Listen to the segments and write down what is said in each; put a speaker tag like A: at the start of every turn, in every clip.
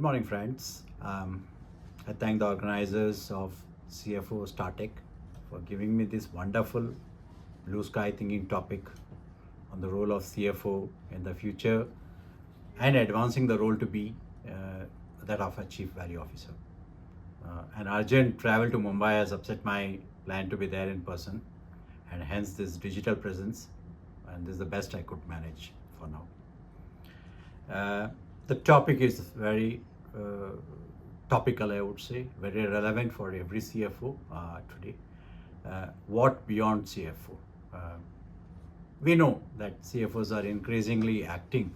A: morning, friends. I thank the organizers of CFO Startech for giving me this wonderful blue sky thinking topic on the role of CFO in the future and advancing the role to be that of a Chief Value Officer. An urgent travel to Mumbai has upset my plan to be there in person, and hence this digital presence, and this is the best I could manage for now. The topic is very topical, I would say, very relevant for every CFO today. What beyond CFO? We know that CFOs are increasingly acting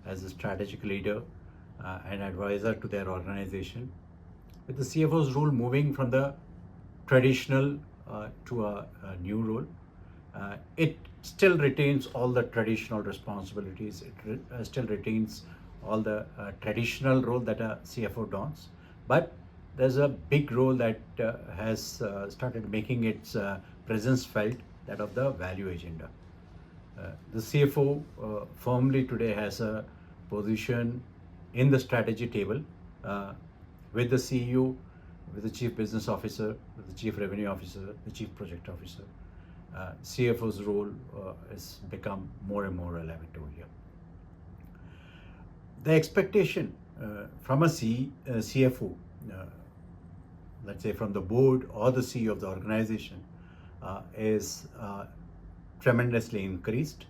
A: as a strategic leader and advisor to their organization, with the CFO's role moving from the traditional to a new role. It still retains all the traditional responsibilities. It still retains all the traditional role that a CFO dons, but there's a big role that has started making its presence felt, that of the value agenda. The CFO firmly today has a position in the strategy table with the CEO, with the Chief Business Officer, with the Chief Revenue Officer, the Chief Project Officer. CFO's role has become more and more relevant over here. The expectation from a CFO, let's say from the board or the CEO of the organization, is tremendously increased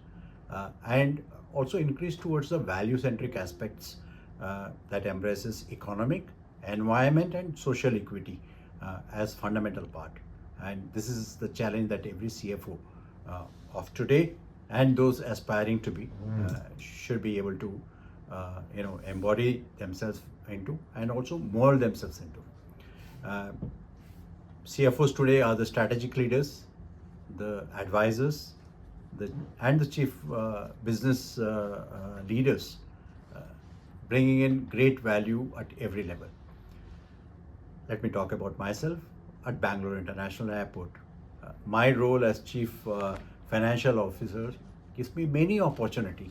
A: and also increased towards the value-centric aspects that embraces economic, environment and social equity as fundamental part. And this is the challenge that every CFO of today and those aspiring to be should be able to embody themselves into and also mold themselves into. CFOs today are the strategic leaders, the advisors, and the chief business leaders, bringing in great value at every level. Let me talk about myself. At Bangalore International Airport, my role as Chief Financial Officer gives me many opportunity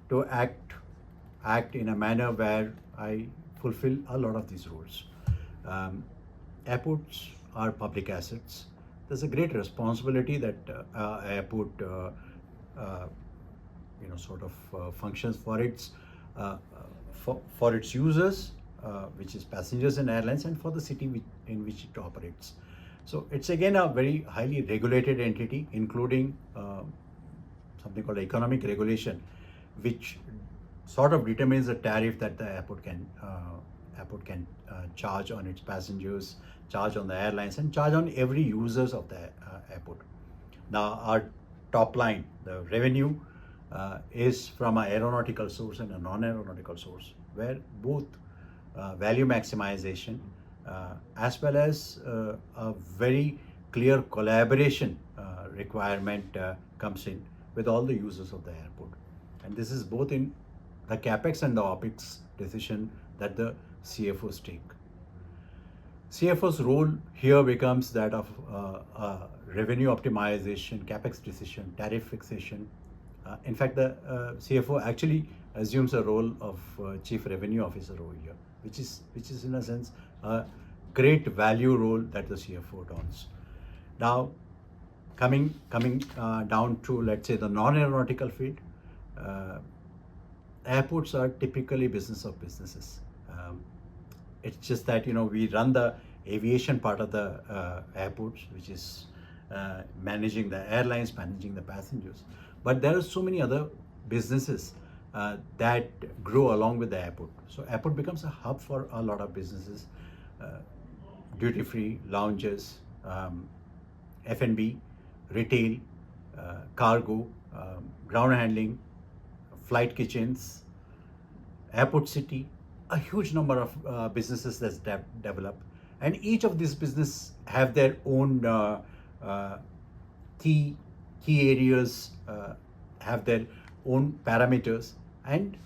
A: to act in a manner where I fulfill a lot of these roles. Airports are public assets. There's a great responsibility that airport functions for its users, which is passengers and airlines, and for the city in which it operates. So it's again a very highly regulated entity, including something called economic regulation, which sort of determines the tariff that the airport can charge on its passengers, charge on the airlines, and charge on every users of the airport. Now, our top line, the revenue, is from an aeronautical source and a non-aeronautical source, where both value maximization as well as a very clear collaboration requirement comes in with all the users of the airport. And this is both in the CapEx and the OpEx decision that the CFOs take. CFO's role here becomes that of revenue optimization, CapEx decision, tariff fixation. In fact, the CFO actually assumes a role of Chief Revenue Officer over here, which is in a sense a great value role that the CFO dons. Now, coming down to, let's say, the non-aeronautical field, airports are typically business of businesses. It's just that we run the aviation part of the airports, which is managing the airlines, managing the passengers. But there are so many other businesses that grow along with the airport. So airport becomes a hub for a lot of businesses, duty-free, lounges, F&B, retail, cargo, ground handling, flight kitchens, airport city, a huge number of businesses that's developed. And each of these businesses have their own key areas, have their own parameters. And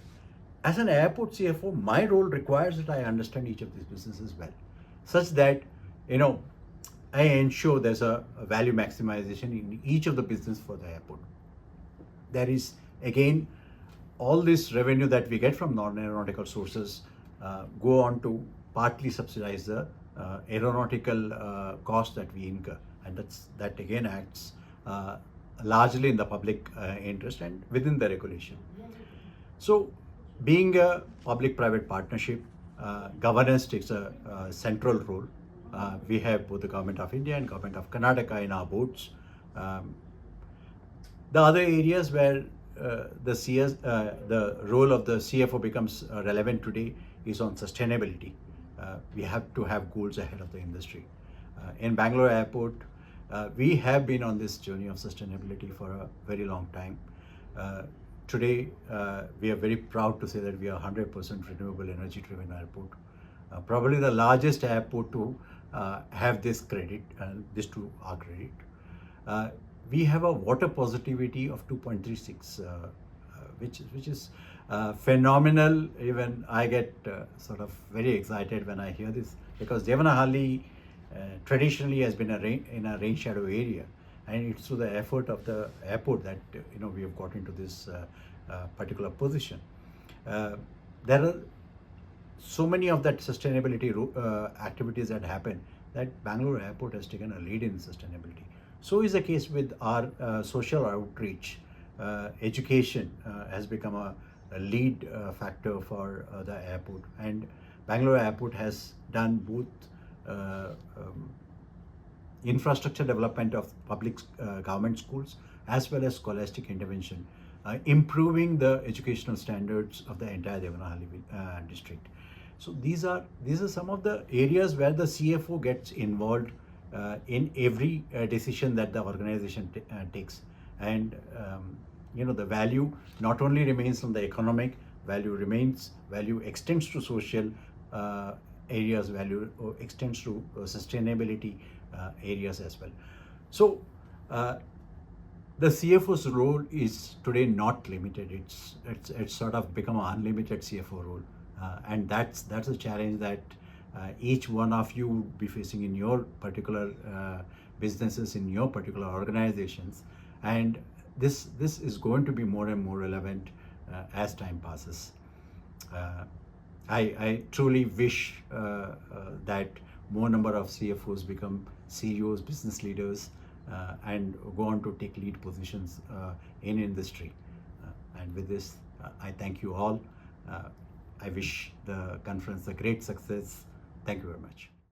A: as an airport CFO, my role requires that I understand each of these businesses well, such that I ensure there's a value maximization in each of the business for the airport. There is again all this revenue that we get from non-aeronautical sources go on to partly subsidize the aeronautical cost that we incur, and that again acts largely in the public interest and within the regulation. So, being a public-private partnership, governance takes a central role. We have both the Government of India and Government of Karnataka in our boards. Um, the other areas where the role of the CFO becomes relevant today is on sustainability. We have to have goals ahead of the industry. In Bangalore Airport, we have been on this journey of sustainability for a very long time. Today, we are very proud to say that we are 100% renewable energy driven airport. Probably the largest airport to have this credit, this to our credit. We have a water positivity of 2.36, which is phenomenal. Even I get sort of very excited when I hear this, because Devanahalli traditionally has been in a rain shadow area, and it's through the effort of the airport that we have got into this particular position. There are so many of that sustainability activities that happen that Bangalore Airport has taken a lead in sustainability. So is the case with our social outreach. Education has become a lead factor for the airport, and Bangalore Airport has done both infrastructure development of public government schools as well as scholastic intervention, improving the educational standards of the entire Devanahalli district. So these are some of the areas where the CFO gets involved in every decision that the organization takes, and the value not only remains on the economic value, value extends to social areas, value extends to sustainability areas as well. So the CFO's role is today not limited. It's sort of become an unlimited CFO role, and that's a challenge that each one of you will be facing in your particular businesses, in your particular organizations, and this is going to be more and more relevant as time passes. I truly wish that more number of CFOs become CEOs, business leaders, and go on to take lead positions in industry. And with this, I thank you all. I wish the conference a great success. Thank you very much.